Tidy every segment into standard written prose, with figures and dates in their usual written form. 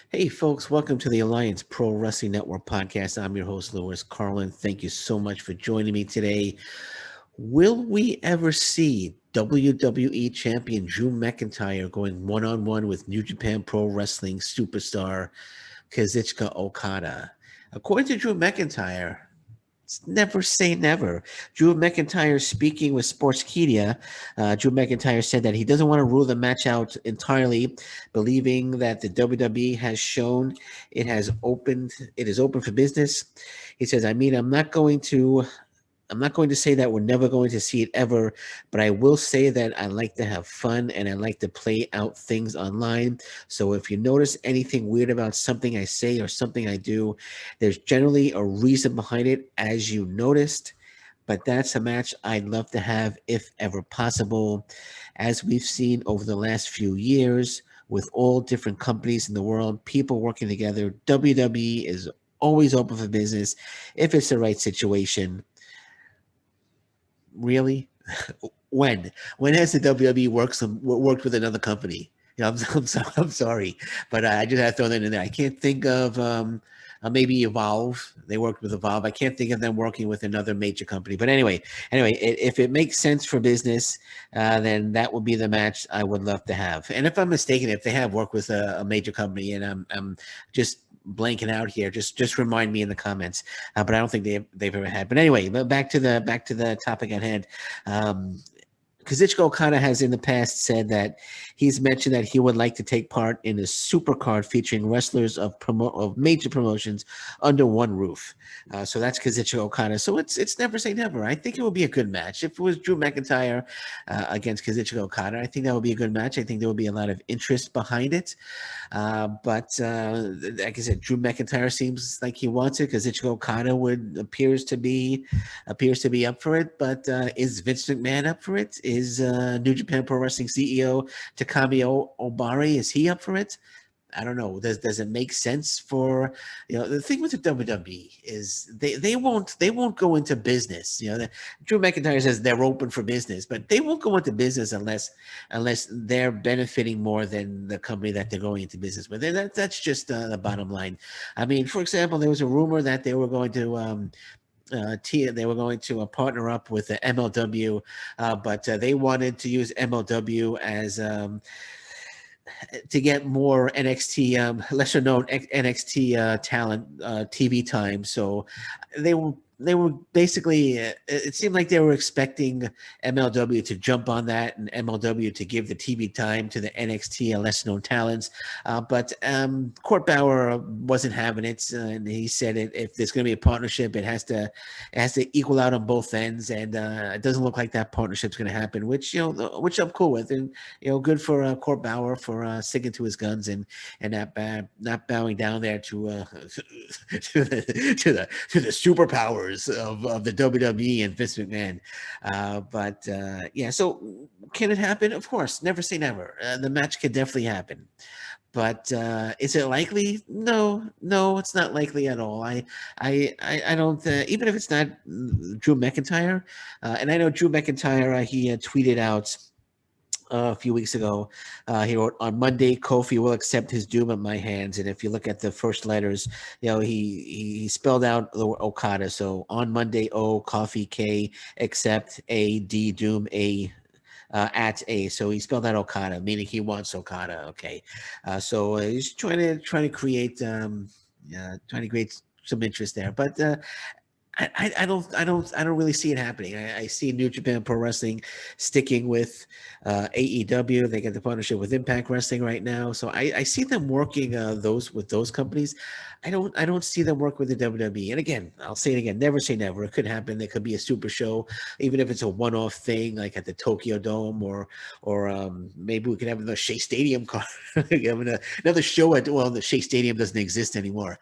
Hey, folks, welcome to the Alliance Pro Wrestling Network podcast. I'm your host, Lewis Carlin. Thank you so much for joining me today. Will we ever see WWE Champion Drew McIntyre going one on one with New Japan Pro Wrestling superstar Kazuchika Okada? According to Drew McIntyre, it's never say never. Drew McIntyre speaking with Sportskeeda, Drew McIntyre said that he doesn't want to rule the match out entirely, believing that the WWE has shown it is open for business. He says, I'm not going to say that we're never going to see it ever, but I will say that I like to have fun and I like to play out things online. So if you notice anything weird about something I say or something I do, there's generally a reason behind it, as you noticed. But that's a match I'd love to have if ever possible. As we've seen over the last few years with all different companies in the world, people working together, WWE is always open for business if it's the right situation. Really? When has the WWE worked with another company? I'm sorry, but I just had to throw that in there. I can't think of maybe Evolve. They worked with Evolve. I can't think of them working with another major company. But anyway, if it makes sense for business, then that would be the match I would love to have. And if I'm mistaken, if they have worked with a major company, and I'm just blanking out here, just remind me in the comments. But I don't think they've ever had. But anyway, back to the topic at hand. Um, Kazuchika Okada has in the past said that he's mentioned that he would like to take part in a supercard featuring wrestlers of major promotions under one roof. So that's Kazuchika Okada. So it's never say never. I think it would be a good match if it was Drew McIntyre against Kazuchika Okada. I think that would be a good match. I think there would be a lot of interest behind it. But like I said, Drew McIntyre seems like he wants it because Ichiro Okada would appears to be up for it. But is Vince McMahon up for it? Is New Japan Pro Wrestling CEO Takami Obari, is he up for it? I don't know. Does it make sense for, the thing with the WWE is they won't go into business. Drew McIntyre says they're open for business, but they won't go into business unless they're benefiting more than the company that they're going into business with. And that's just the bottom line. I mean, for example, there was a rumor that they were going to they were going to partner up with the MLW, but they wanted to use MLW as to get more NXT, lesser known NXT talent TV time. So they were basically. It seemed like they were expecting MLW to jump on that and MLW to give the TV time to the NXT lesser known talents. But Court Bauer wasn't having it, and he said if there's going to be a partnership, it has to equal out on both ends, and it doesn't look like that partnership's going to happen. Which I'm cool with, and good for Court Bauer for sticking to his guns and not bowing down there to to the superpowers of the WWE and Vince McMahon. But yeah, so can it happen? Of course, never say never. The match could definitely happen. But is it likely? No, no, it's not likely at all. I don't. Even if it's not Drew McIntyre, and I know Drew McIntyre, he tweeted out a few weeks ago. He wrote, "On Monday, Kofi will accept his doom at my hands." And if you look at the first letters, he spelled out the word Okada. So on Monday, O, Coffee, K, accept, A, D, doom, A, at A. So he spelled out Okada, meaning he wants Okada. Okay, so he's trying to create some interest there, but I don't really see it happening. I see New Japan Pro Wrestling sticking with AEW. They get the partnership with Impact Wrestling right now, so I see them working those companies. I don't see them work with the WWE. And again, I'll say it again: never say never. It could happen. There could be a super show, even if it's a one-off thing, like at the Tokyo Dome, or maybe we could have the Shea Stadium card. Another show at the Shea Stadium doesn't exist anymore,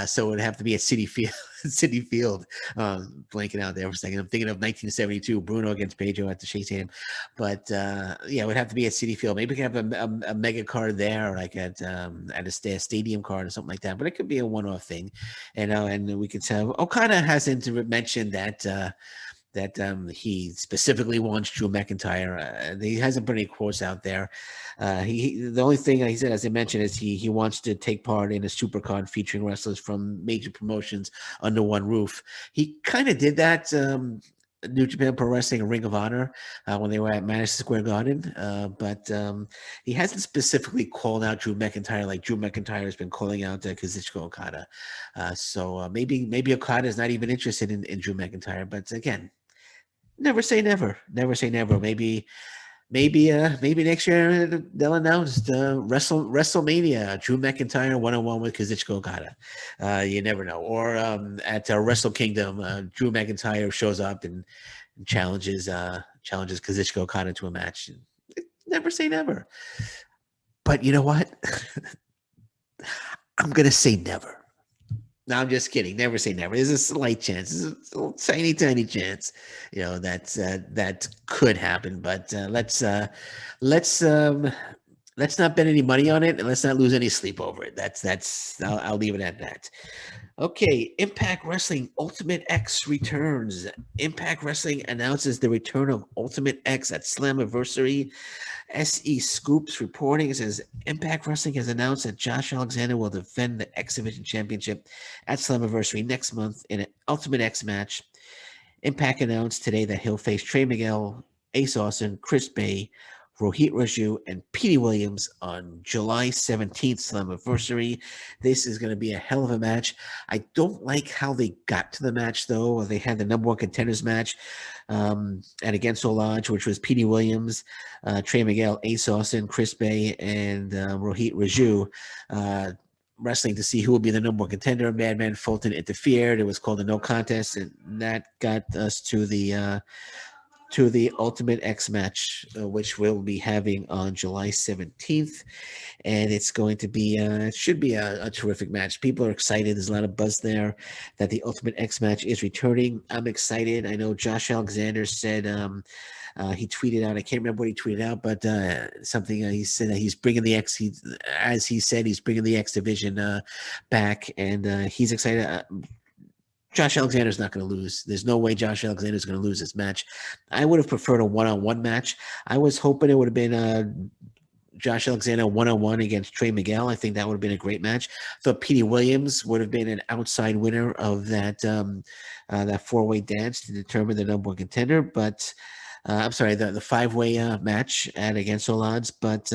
so it'd have to be at City Field. City Field. Blanking out there for a second. I'm thinking of 1972, Bruno against Pedro at the Shea Stadium. But yeah, it would have to be at City Field. Maybe we can have a mega card there, or like at a stadium card or something like that. But it could be a one-off thing, and we could have. Okada hasn't mentioned that. he specifically wants Drew McIntyre. He hasn't put any quotes out there. The only thing he said, as I mentioned, is he wants to take part in a supercard featuring wrestlers from major promotions under one roof. He kind of did that. New Japan Pro Wrestling and Ring of Honor when they were at Madison Square Garden, but he hasn't specifically called out Drew McIntyre like Drew McIntyre has been calling out Kazuchika Okada. So maybe Okada is not even interested in Drew McIntyre. But again, never say never. Never say never. Maybe next year they'll announce WrestleMania, Drew McIntyre 1-on-1 with Kazuchika Okada. You never know. Or at Wrestle Kingdom, Drew McIntyre shows up and challenges Kazuchika Okada to a match. Never say never. But you know what? I'm gonna say never. No, I'm just kidding. Never say never. There's a slight chance. There's a little tiny chance, that could happen. But let's not bet any money on it, and let's not lose any sleep over it. I'll leave it at that. Okay, Impact Wrestling Ultimate X returns. Impact Wrestling announces the return of Ultimate X at Slammiversary. SE Scoops reporting, it says Impact Wrestling has announced that Josh Alexander will defend the X Division Championship at Slammiversary next month in an Ultimate X match. Impact announced today that he'll face Trey Miguel, Ace Austin, Chris Bay, Rohit Raju, and Petey Williams on July 17th Slammiversary. This is going to be a hell of a match. I don't like how they got to the match, though. They had the number one contenders match at Against All Odds, which was Petey Williams, Trey Miguel, Ace Austin, Chris Bay, and Rohit Raju. Wrestling to see who will be the number one contender. Madman Fulton interfered. It was called a no contest, and that got us to the Ultimate X match, which we'll be having on July 17th. And it's going to be, it should be a terrific match. People are excited. There's a lot of buzz there that the Ultimate X match is returning. I'm excited. I know Josh Alexander said, he tweeted out, I can't remember what he tweeted out, but something he said that he's bringing the X, as he said, he's bringing the X division back, and he's excited. Josh Alexander's not going to lose. There's no way Josh Alexander's going to lose this match. I would have preferred a one-on-one match. I was hoping it would have been Josh Alexander one-on-one against Trey Miguel. I think that would have been a great match. I thought Petey Williams would have been an outside winner of that four-way dance to determine the number one contender. But I'm sorry, the five-way match at Against All Odds. But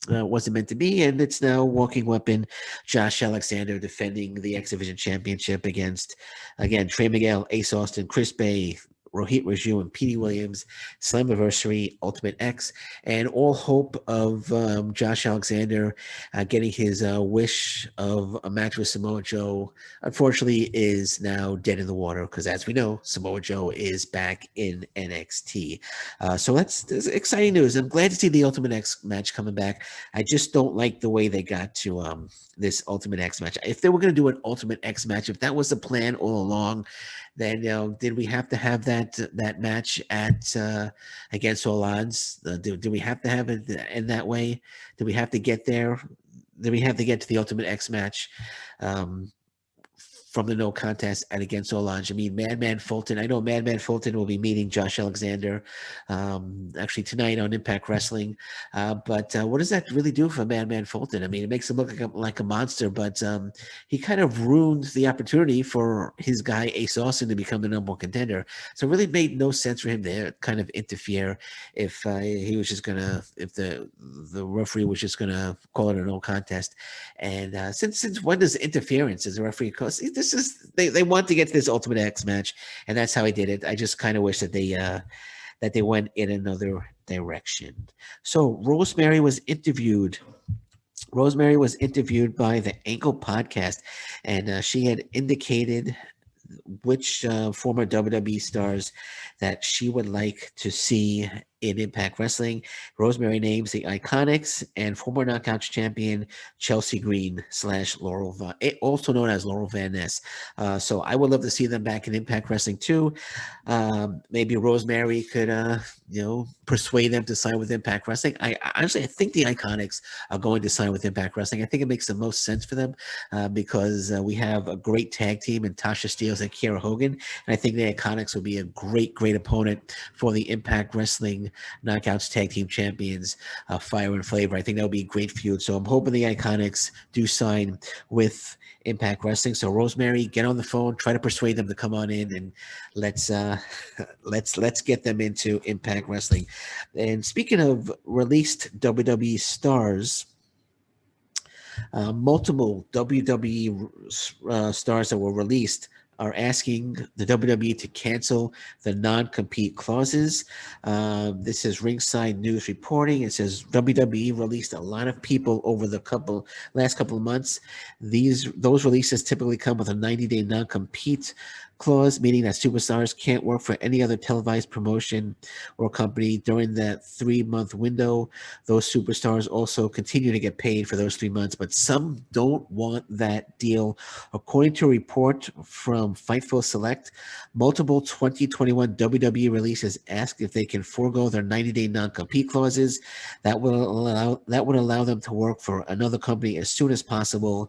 wasn't meant to be, and it's now walking weapon Josh Alexander defending the X Division Championship against, again, Trey Miguel, Ace Austin, Chris Bay, Rohit Raju, and Petey Williams, Slammiversary, Ultimate X, and all hope of Josh Alexander getting his wish of a match with Samoa Joe, unfortunately, is now dead in the water, because as we know, Samoa Joe is back in NXT. So that's exciting news. I'm glad to see the Ultimate X match coming back. I just don't like the way they got to this Ultimate X match. If they were going to do an Ultimate X match, if that was the plan all along, then did we have to have that match at Against All Odds? Do we have to have it in that way? Do we have to get there? Do we have to get to the Ultimate X match from the no contest at Against All Odds? I mean, Madman Fulton. I know Madman Fulton will be meeting Josh Alexander actually tonight on Impact Wrestling. But what does that really do for Madman Fulton? I mean, it makes him look like a monster, but he kind of ruined the opportunity for his guy Ace Austin to become the number one contender. So it really made no sense for him to kind of interfere if he was just gonna, if the referee was just gonna call it a no contest. And since when does interference as a referee cause? They want to get to this Ultimate X match, and that's how he did it. I just kind of wish that they went in another direction. So Rosemary was interviewed by the Angle Podcast, and she had indicated which former WWE stars that she would like to see in Impact Wrestling. Rosemary names the Iconics and former Knockouts champion Chelsea Green / Laurel, also known as Laurel Van Ness. So I would love to see them back in Impact Wrestling too. Maybe Rosemary could, persuade them to sign with Impact Wrestling. I think the Iconics are going to sign with Impact Wrestling. I think it makes the most sense for them because we have a great tag team in Tasha Steelz and Kiera Hogan. And I think the Iconics will be a great opponent for the Impact Wrestling Knockouts Tag Team Champions, Fire and Flavor. I think that would be a great feud. So I'm hoping the Iconics do sign with Impact Wrestling. So Rosemary, get on the phone, try to persuade them to come on in, and let's get them into Impact Wrestling. And speaking of released WWE stars, multiple WWE stars that were released are asking the WWE to cancel the non-compete clauses. This is Ringside News reporting. It says WWE released a lot of people over the last couple of months. Those releases typically come with a 90-day non-compete clause, meaning that superstars can't work for any other televised promotion or company during that 3-month window. Those superstars also continue to get paid for those 3 months, but some don't want that deal. According to a report from Fightful Select, multiple 2021 WWE releases ask if they can forego their 90-day non-compete clauses. That would allow them to work for another company as soon as possible.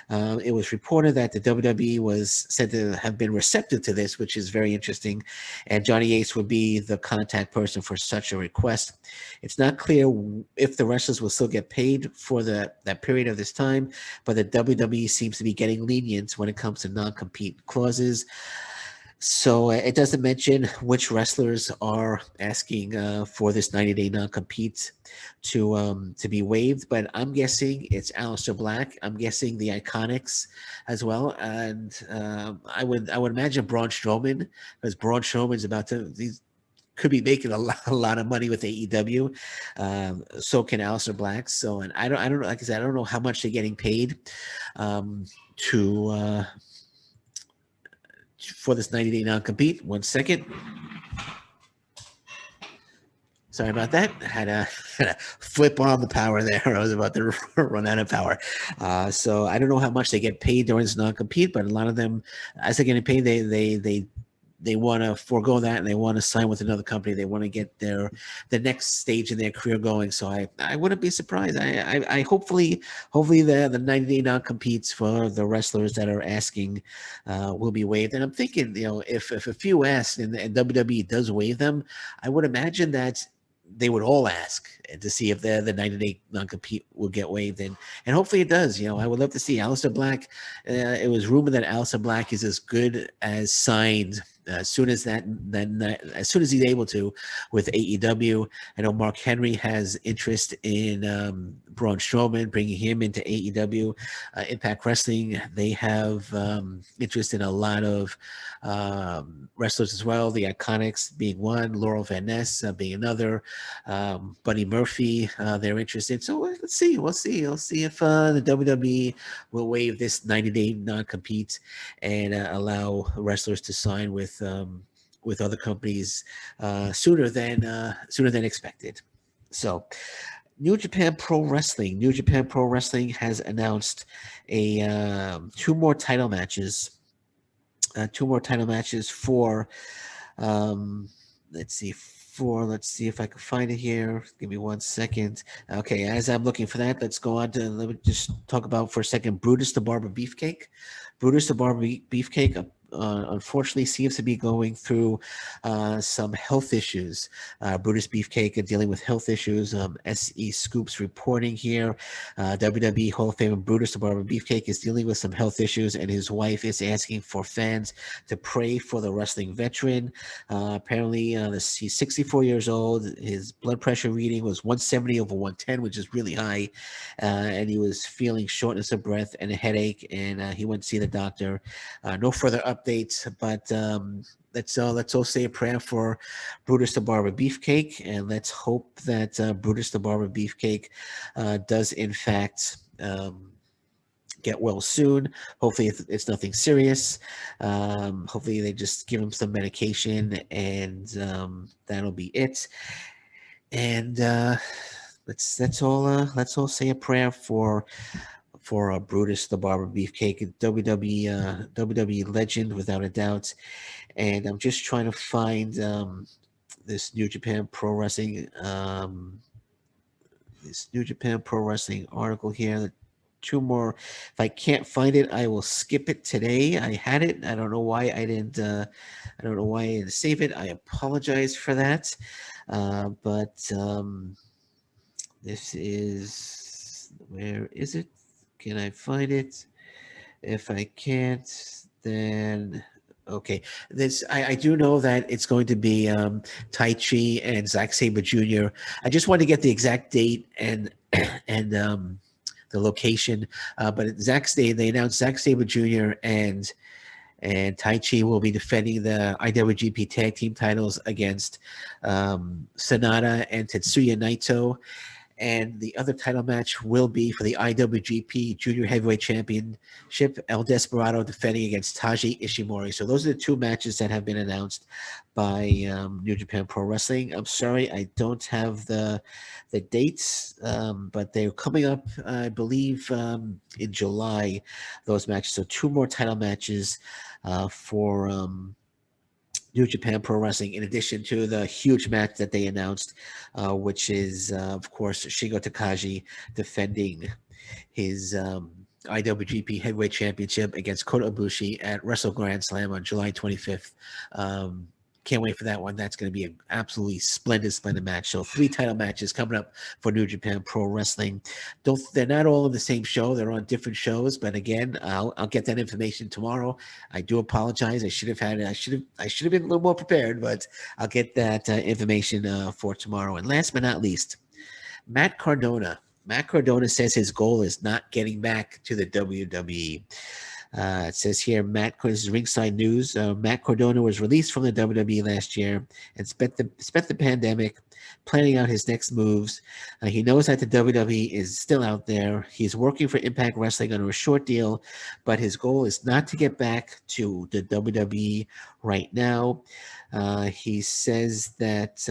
It was reported that the WWE was said to have been receptive to this, which is very interesting, and Johnny Ace would be the contact person for such a request. It's not clear if the wrestlers will still get paid for that period of this time, but the WWE seems to be getting lenient when it comes to non-compete clauses. So it doesn't mention which wrestlers are asking for this 90-day non-compete to be waived, but I'm guessing it's Aleister Black. I'm guessing the Iconics as well, and I would imagine Braun Strowman, because Braun Strowman's could be making a lot of money with AEW. So can Aleister Black. So, and I don't know. Like I said, I don't know how much they're getting paid to for this 90-day non-compete. 1 second. Sorry about that. Had a flip on the power there. I was about to run out of power. So I don't know how much they get paid during this non-compete, but a lot of them, as they're getting paid, they want to forego that and they want to sign with another company. They want to get the next stage in their career going. So I wouldn't be surprised. I hopefully the 90-day non-competes for the wrestlers that are asking will be waived. And I'm thinking, if a few ask and WWE does waive them, I would imagine that they would all ask to see if the 90-day non-compete will get waived, and hopefully it does. I would love to see Aleister Black. It was rumored that Aleister Black is as good as signed as soon as he's able to with AEW. I know Mark Henry has interest in Braun Strowman, bringing him into AEW. Impact Wrestling, they have interest in a lot of wrestlers as well. The Iconics being one, Laurel Van Ness being another, Buddy Murphy they're interested. So let's see. We'll see if the WWE will waive this 90-day non-compete and allow wrestlers to sign with other companies sooner than expected. So New Japan Pro Wrestling has announced two more title matches for let's see if I can find it here. Give me 1 second. Okay, as I'm looking for that, let me just talk about for a second Brutus the Barber Beefcake. Brutus the Barber Beefcake unfortunately seems to be going through some health issues. Brutus Beefcake dealing with health issues. SE Scoops reporting here. WWE Hall of Famer Brutus the Barber Beefcake is dealing with some health issues, and his wife is asking for fans to pray for the wrestling veteran. Apparently, he's 64 years old. His blood pressure reading was 170/110, which is really high, and he was feeling shortness of breath and a headache, and he went to see the doctor. No further updates, but let's all say a prayer for Brutus the Barber Beefcake, and let's hope that Brutus the Barber Beefcake does in fact get well soon. Hopefully it's nothing serious. Hopefully they just give him some medication and that'll be it. And let's all say a prayer for Brutus the Barber Beefcake, WWE legend without a doubt. And I'm just trying to find this New Japan Pro Wrestling article here. Two more. If I can't find it, I will skip it today. I had it. I don't know why I didn't. I don't know why I didn't save it. I apologize for that. But this is, where is it? Can I find it? If I can't, then okay. This I do know that it's going to be Tai Chi and Zack Sabre Jr. I just want to get the exact date and and the location. But they announced Zack Sabre Jr. and Tai Chi will be defending the IWGP Tag Team titles against Sonata and Tetsuya Naito. And the other title match will be for the IWGP Junior Heavyweight Championship, El Desperado defending against Taiji Ishimori. So those are the two matches that have been announced by New Japan Pro Wrestling. I'm sorry, I don't have the dates, but they're coming up, I believe, in July, those matches. So two more title matches for New Japan Pro Wrestling, in addition to the huge match that they announced, which is, of course, Shingo Takagi defending his IWGP Heavyweight Championship against Kota Ibushi at Wrestle Grand Slam on July 25th. Can't wait for that one. That's going to be an absolutely splendid match. So 3 title matches coming up for New Japan Pro Wrestling. They're not all on the same show. They're on different shows. But again, I'll get that information tomorrow. I do apologize. I should have been a little more prepared, but I'll get that information for tomorrow. And last but not least, Matt Cardona. Matt Cardona says his goal is not getting back to the WWE. It says here, this is Ringside News. Matt Cardona was released from the WWE last year and spent the pandemic planning out his next moves. He knows that the WWE is still out there. He's working for Impact Wrestling under a short deal, but his goal is not to get back to the WWE right now. He says that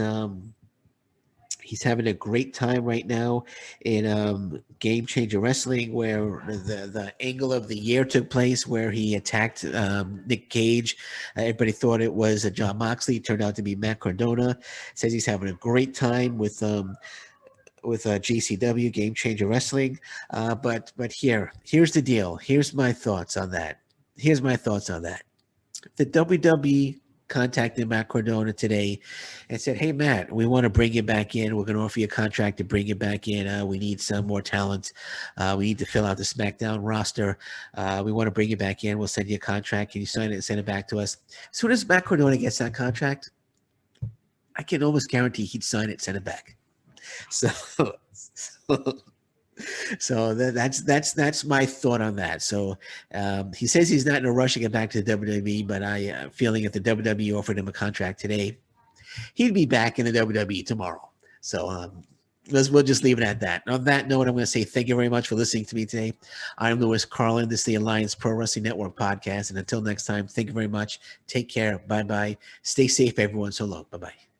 he's having a great time right now in Game Changer Wrestling, where the angle of the year took place, where he attacked Nick Cage. Everybody thought it was Jon Moxley. It turned out to be Matt Cardona. Says he's having a great time with GCW, Game Changer Wrestling. But here's the deal. Here's my thoughts on that. The WWE contacted Matt Cardona today and said, "Hey, Matt, we want to bring you back in. We're going to offer you a contract to bring you back in. We need some more talent. We need to fill out the SmackDown roster. We want to bring you back in. We'll send you a contract. Can you sign it and send it back to us?" As soon as Matt Cardona gets that contract, I can almost guarantee he'd sign it, send it back. So that's my thought on that. So he says he's not in a rush to get back to the WWE, but I am feeling if the WWE offered him a contract today, he'd be back in the WWE tomorrow. So we'll just leave it at that. On that note, I'm going to say thank you very much for listening to me today. I'm Louis Carlin. This is the Alliance Pro Wrestling Network podcast. And until next time, thank you very much. Take care. Bye-bye. Stay safe, everyone. So long. Bye-bye.